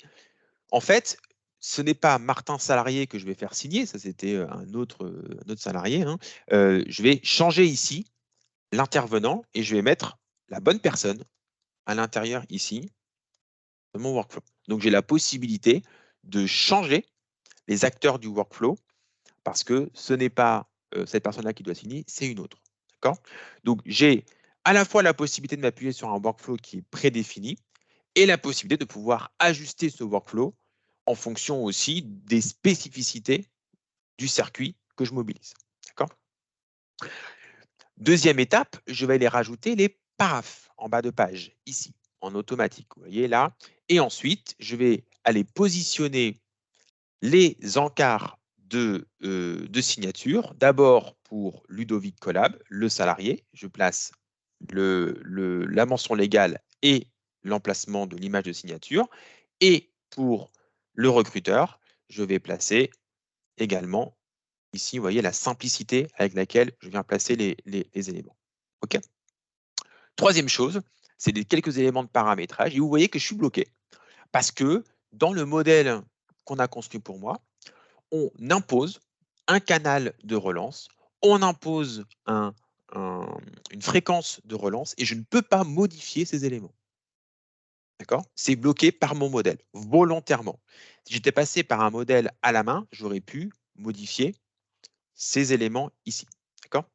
Speaker 1: en fait, ce n'est pas Martin salarié que je vais faire signer, ça c'était un autre salarié. Hein. Je vais changer ici l'intervenant et je vais mettre la bonne personne à l'intérieur ici de mon workflow. Donc j'ai la possibilité de changer les acteurs du workflow parce que ce n'est pas cette personne-là qui doit signer, c'est une autre. D'accord? Donc j'ai à la fois la possibilité de m'appuyer sur un workflow qui est prédéfini et la possibilité de pouvoir ajuster ce workflow en fonction aussi des spécificités du circuit que je mobilise. D'accord? Deuxième étape, je vais aller rajouter les paraphes en bas de page, ici, en automatique. Vous voyez là. Et ensuite, je vais aller positionner les encarts de signature. D'abord pour Ludovic Collab, le salarié. Je place la mention légale et l'emplacement de l'image de signature. Et pour le recruteur, je vais placer également ici, vous voyez, la simplicité avec laquelle je viens placer les éléments. OK? Troisième chose, c'est quelques éléments de paramétrage. Et vous voyez que je suis bloqué parce que dans le modèle qu'on a construit pour moi, on impose un canal de relance, on impose une fréquence de relance et je ne peux pas modifier ces éléments. D'accord? C'est bloqué par mon modèle, volontairement. Si j'étais passé par un modèle à la main, j'aurais pu modifier ces éléments ici. D'accord?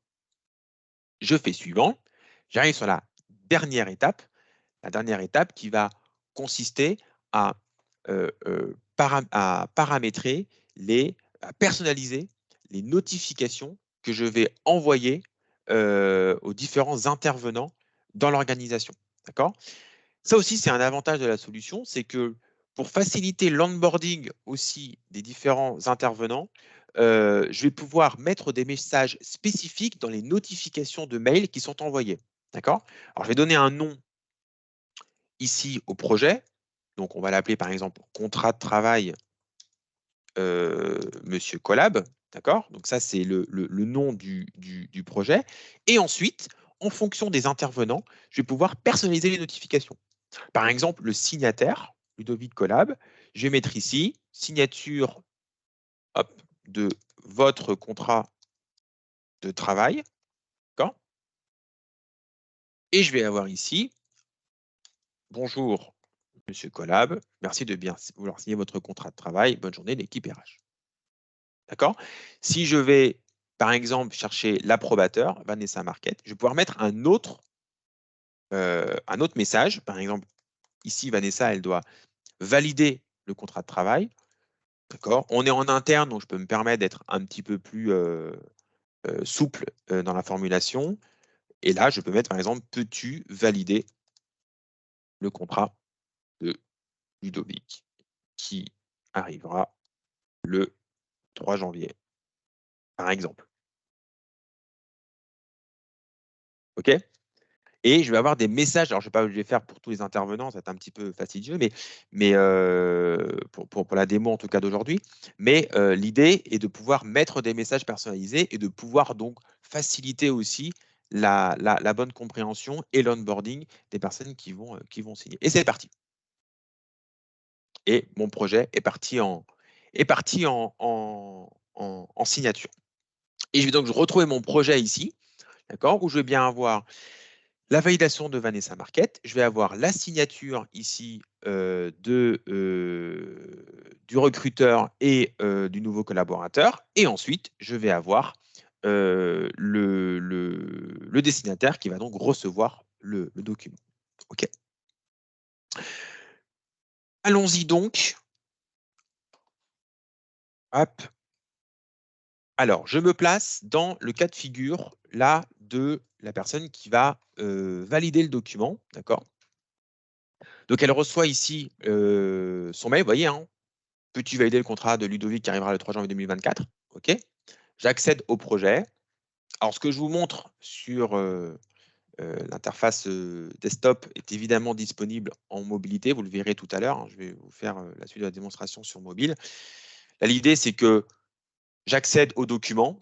Speaker 1: Je fais suivant. J'arrive sur la dernière étape qui va consister à paramétrer, à personnaliser les notifications que je vais envoyer aux différents intervenants dans l'organisation. D'accord? Ça aussi, c'est un avantage de la solution, c'est que pour faciliter l'onboarding aussi des différents intervenants, je vais pouvoir mettre des messages spécifiques dans les notifications de mails qui sont envoyés. D'accord? Alors, je vais donner un nom ici au projet. Donc, on va l'appeler par exemple contrat de travail Monsieur Collab. D'accord? Donc, ça, c'est le nom du projet. Et ensuite, en fonction des intervenants, je vais pouvoir personnaliser les notifications. Par exemple, le signataire, Ludovic Collab, je vais mettre ici signature hop, de votre contrat de travail. Et je vais avoir ici, bonjour Monsieur Collab, merci de bien vouloir signer votre contrat de travail. Bonne journée, l'équipe RH. D'accord? Si je vais, par exemple, chercher l'approbateur, Vanessa Marquette, je vais pouvoir mettre un autre message. Par exemple, ici, Vanessa, elle doit valider le contrat de travail. D'accord? On est en interne, donc je peux me permettre d'être un petit peu plus souple dans la formulation. Et là, je peux mettre, par exemple, peux-tu valider le contrat de Ludovic qui arrivera le 3 janvier, par exemple. OK? Et je vais avoir des messages. Alors, je ne vais pas les faire pour tous les intervenants, ça va être un petit peu fastidieux, mais pour la démo, en tout cas d'aujourd'hui. Mais l'idée est de pouvoir mettre des messages personnalisés et de pouvoir donc faciliter aussi la bonne compréhension et l'onboarding des personnes qui vont signer. Et c'est parti. Et mon projet est parti en signature. Et je vais donc retrouver mon projet ici, d'accord, où je vais bien avoir la validation de Vanessa Marquette, je vais avoir la signature ici du recruteur et du nouveau collaborateur, et ensuite je vais avoir le destinataire qui va donc recevoir le document. OK. Allons-y donc. Hop. Alors, je me place dans le cas de figure là de la personne qui va valider le document, d'accord? Donc, elle reçoit ici son mail, vous voyez, hein, peux-tu valider le contrat de Ludovic qui arrivera le 3 janvier 2024? OK. J'accède au projet. Alors, ce que je vous montre sur l'interface desktop est évidemment disponible en mobilité. Vous le verrez tout à l'heure. Hein, je vais vous faire la suite de la démonstration sur mobile. L'idée, c'est que j'accède au document.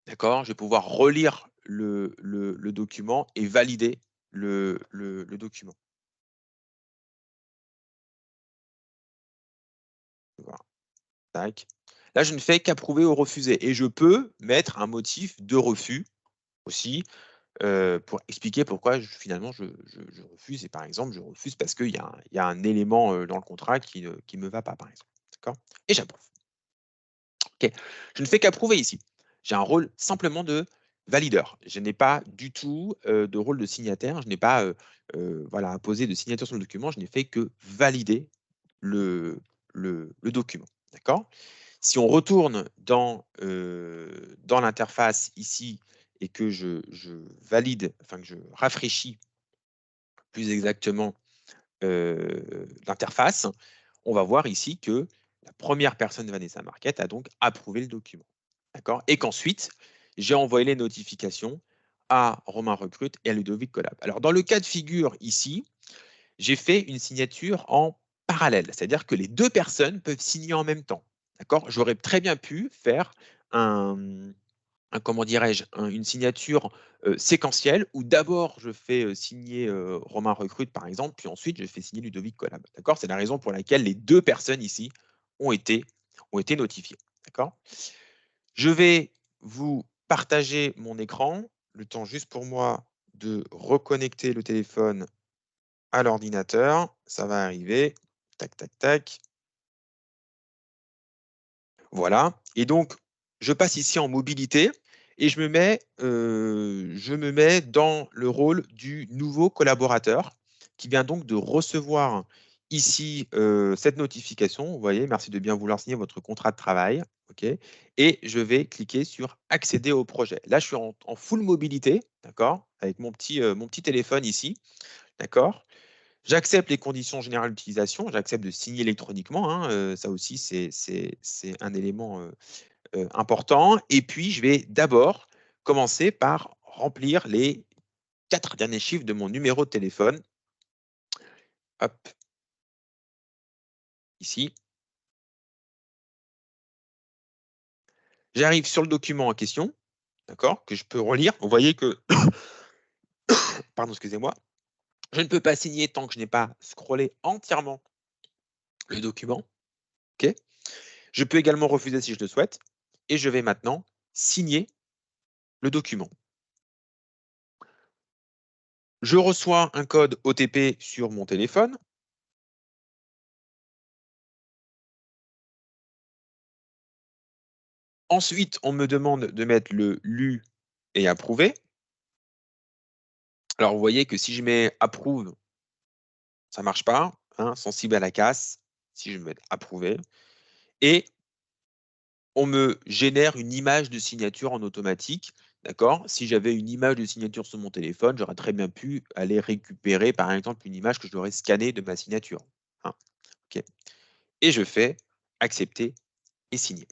Speaker 1: D'accord? Je vais pouvoir relire le document et valider le document. Voilà. Tac. Là, je ne fais qu'approuver ou refuser. Et je peux mettre un motif de refus aussi pour expliquer pourquoi finalement je refuse. Et par exemple, je refuse parce qu'il y a un élément dans le contrat qui ne me va pas, par exemple. D'accord? Et j'approuve. OK. Je ne fais qu'approuver ici. J'ai un rôle simplement de valideur. Je n'ai pas du tout de rôle de signataire. Je n'ai pas voilà, à poser de signature sur le document. Je n'ai fait que valider le document. D'accord? Si on retourne dans l'interface ici et que je valide, enfin que je rafraîchis plus exactement l'interface, on va voir ici que la première personne de Vanessa Marquette a donc approuvé le document. D'accord? Et qu'ensuite, j'ai envoyé les notifications à Romain Recrute et à Ludovic Collab. Alors, dans le cas de figure ici, j'ai fait une signature en parallèle, c'est-à-dire que les deux personnes peuvent signer en même temps. D'accord? J'aurais très bien pu faire comment dirais-je, une signature séquentielle où d'abord je fais signer Romain Recrute, par exemple, puis ensuite je fais signer Ludovic Collab. D'accord? C'est la raison pour laquelle les deux personnes ici ont été notifiées. D'accord? Je vais vous partager mon écran, le temps juste pour moi de reconnecter le téléphone à l'ordinateur. Ça va arriver. Tac, tac, tac. Voilà. Et donc, je passe ici en mobilité et je me mets dans le rôle du nouveau collaborateur qui vient donc de recevoir ici cette notification. Vous voyez, merci de bien vouloir signer votre contrat de travail. OK. Et je vais cliquer sur accéder au projet. Là, je suis en full mobilité, d'accord, avec mon petit téléphone ici, d'accord. J'accepte les conditions générales d'utilisation, j'accepte de signer électroniquement, hein, ça aussi c'est un élément important. Et puis, je vais d'abord commencer par remplir les 4 derniers chiffres de mon numéro de téléphone. Hop, ici. J'arrive sur le document en question, d'accord, que je peux relire. Vous voyez que, pardon, excusez-moi, je ne peux pas signer tant que je n'ai pas scrollé entièrement le document. Ok. Je peux également refuser si je le souhaite. Et je vais maintenant signer le document. Je reçois un code OTP sur mon téléphone. Ensuite, on me demande de mettre le lu et approuvé. Alors, vous voyez que si je mets approve, ça ne marche pas, hein, sensible à la casse, si je mets approuvé. Et on me génère une image de signature en automatique. D'accord. Si j'avais une image de signature sur mon téléphone, j'aurais très bien pu aller récupérer, par exemple, une image que je devrais scanner de ma signature. Hein. Okay. Et je fais accepter et signer.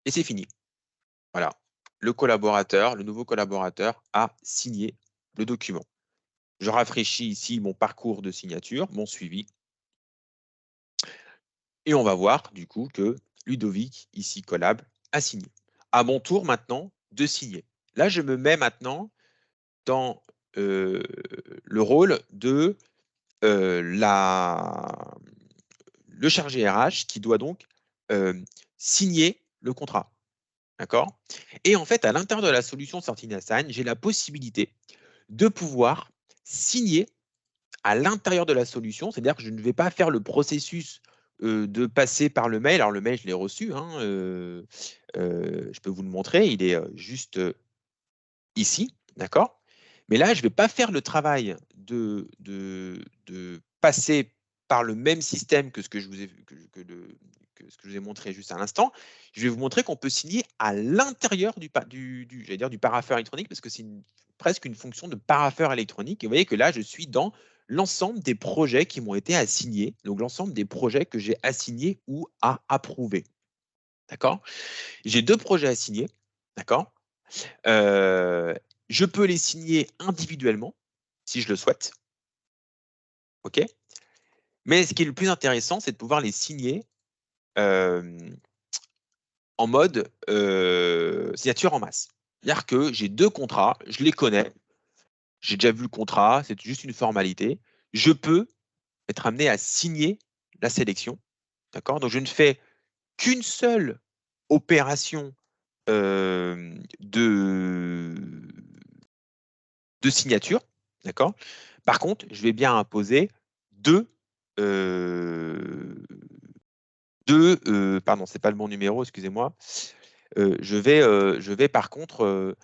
Speaker 1: Et c'est fini. Voilà. Le nouveau collaborateur a signé le document. Je rafraîchis ici mon parcours de signature, mon suivi. Et on va voir du coup que Ludovic, ici Collab, a signé. À mon tour maintenant de signer. Là, je me mets maintenant dans le rôle de le chargé RH qui doit donc signer le contrat. D'accord? Et en fait, à l'intérieur de la solution Sorting-Assign, j'ai la possibilité de pouvoir signer à l'intérieur de la solution, c'est-à-dire que je ne vais pas faire le processus de passer par le mail. Alors, le mail, je l'ai reçu, hein, je peux vous le montrer, il est juste ici, d'accord? Mais là, je ne vais pas faire le travail de passer par le même système que ce que je vous ai, ce que je vous ai montré juste à l'instant. Je vais vous montrer qu'on peut signer à l'intérieur j'allais dire du parapheur électronique, parce que c'est presque une fonction de parapheur électronique. Et vous voyez que là, je suis dans l'ensemble des projets qui m'ont été assignés, donc l'ensemble des projets que j'ai assignés ou à approuver. D'accord? J'ai 2 projets assignés, d'accord? Je peux les signer individuellement, si je le souhaite. OK? Mais ce qui est le plus intéressant, c'est de pouvoir les signer en mode signature en masse. C'est-à-dire que j'ai 2 contrats, je les connais, j'ai déjà vu le contrat, c'est juste une formalité. Je peux être amené à signer la sélection. D'accord? Donc, je ne fais qu'une seule opération de signature. D'accord? Par contre, je vais bien imposer deux, pardon, c'est pas le bon numéro, excusez-moi. Je vais par contre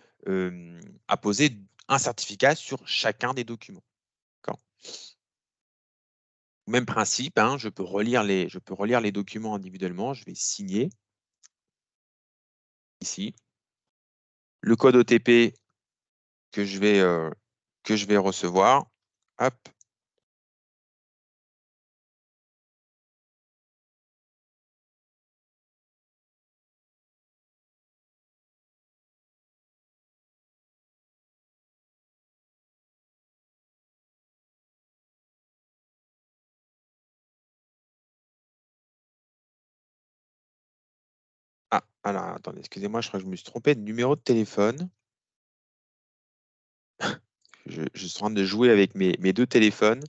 Speaker 1: apposer un certificat sur chacun des documents. Même principe, hein, je peux relire les documents individuellement. Je vais signer ici. Le code OTP que je vais recevoir. Hop. Ah, alors attendez, excusez-moi, je crois que je me suis trompé de numéro de téléphone. Je suis en train de jouer avec mes 2 téléphones.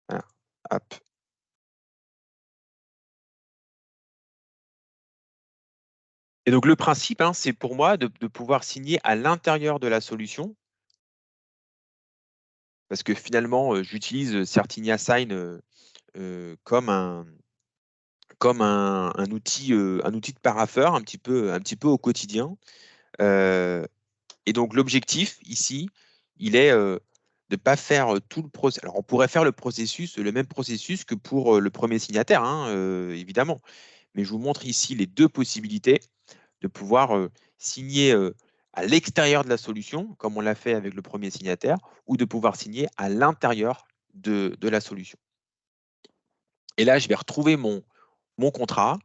Speaker 1: Voilà. Hop. Et donc le principe, hein, c'est pour moi de pouvoir signer à l'intérieur de la solution. Parce que finalement, j'utilise Certigny-Assign comme un outil de parapheur un petit peu au quotidien. Et donc l'objectif ici, il est de ne pas faire tout le processus. Alors on pourrait faire le même processus que pour le premier signataire, hein, évidemment. Mais je vous montre ici les 2 possibilités de pouvoir signer à l'extérieur de la solution, comme on l'a fait avec le premier signataire, ou de pouvoir signer à l'intérieur de la solution. Et là, je vais retrouver mon contrat.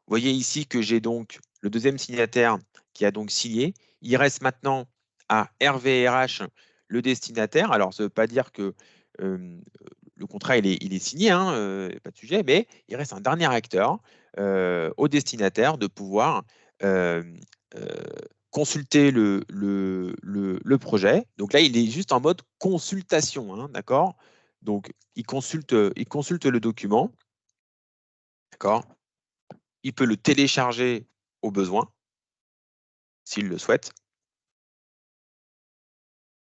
Speaker 1: Vous voyez ici que j'ai donc le deuxième signataire qui a donc signé. Il reste maintenant à RVRH, le destinataire. Alors, ça ne veut pas dire que le contrat il est signé, hein, pas de sujet, mais il reste un dernier acteur au destinataire de pouvoir euh, euh, consulter le projet. Donc là, il est juste en mode consultation, hein, d'accord? Donc, il consulte le document, d'accord? Il peut le télécharger au besoin, s'il le souhaite.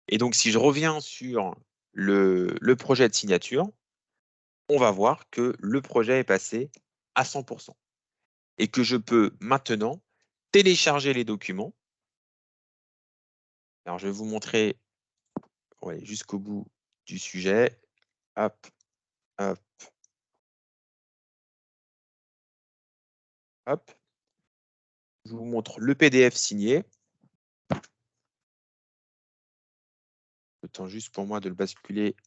Speaker 1: Et donc, si je reviens sur le projet de signature, on va voir que le projet est passé à 100% et que je peux maintenant télécharger les documents. Alors, je vais vous montrer jusqu'au bout du sujet. Hop, hop, hop. Je vous montre le PDF signé. Le temps juste pour moi de le basculer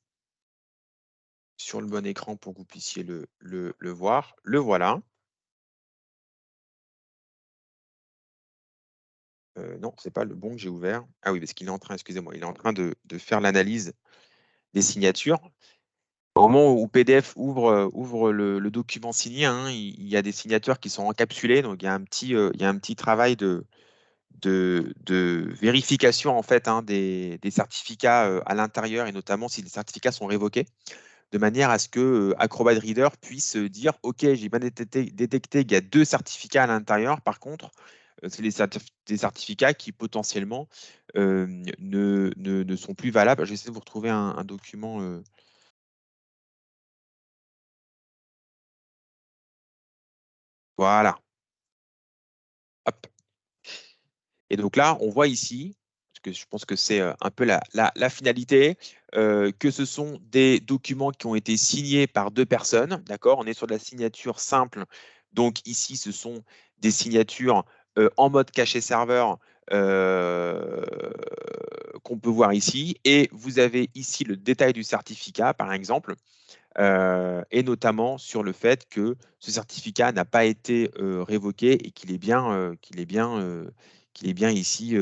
Speaker 1: sur le bon écran pour que vous puissiez le voir. Le voilà. Non, ce n'est pas le bon que j'ai ouvert. Ah oui, parce qu'il est en train, excusez-moi, il est en train de faire l'analyse des signatures. Au moment où PDF ouvre le document signé, hein, il y a des signatures qui sont encapsulées, donc il y a un petit travail de vérification en fait, hein, des certificats à l'intérieur, et notamment si les certificats sont révoqués, de manière à ce que Acrobat Reader puisse dire OK, j'ai bien détecté qu'il y a 2 certificats à l'intérieur. Par contre, c'est des certificats qui potentiellement ne sont plus valables. Je vais essayer de vous retrouver un document. Voilà. Hop. Et donc là, on voit ici, parce que je pense que c'est un peu la finalité, que ce sont des documents qui ont été signés par 2 personnes. D'accord? On est sur de la signature simple. Donc ici, ce sont des signatures en mode caché serveur qu'on peut voir ici. Et vous avez ici le détail du certificat, par exemple, et notamment sur le fait que ce certificat n'a pas été révoqué et qu'il est bien ici,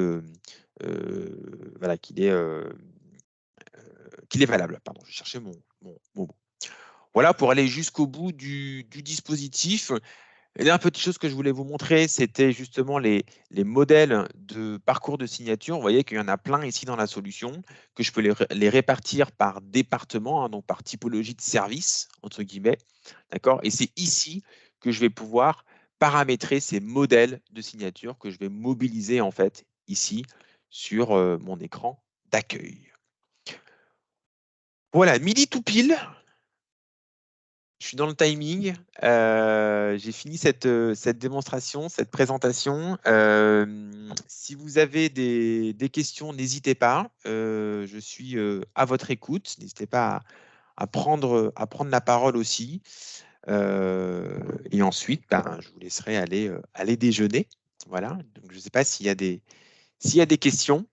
Speaker 1: voilà, qu'il est valable. Pardon, je cherchais mon mot. Voilà, pour aller jusqu'au bout du dispositif. Et la petite chose que je voulais vous montrer, c'était justement les modèles de parcours de signature. Vous voyez qu'il y en a plein ici dans la solution, que je peux les répartir par département, hein, donc par typologie de service, entre guillemets. D'accord? Et c'est ici que je vais pouvoir paramétrer ces modèles de signature que je vais mobiliser en fait ici sur mon écran d'accueil. Voilà, midi tout pile. Je suis dans le timing. J'ai fini cette démonstration, cette présentation. Si vous avez des questions, n'hésitez pas. Je suis à votre écoute. N'hésitez pas à prendre la parole aussi. Et ensuite, ben, je vous laisserai aller déjeuner. Voilà. Donc, je ne sais pas s'il y a des questions.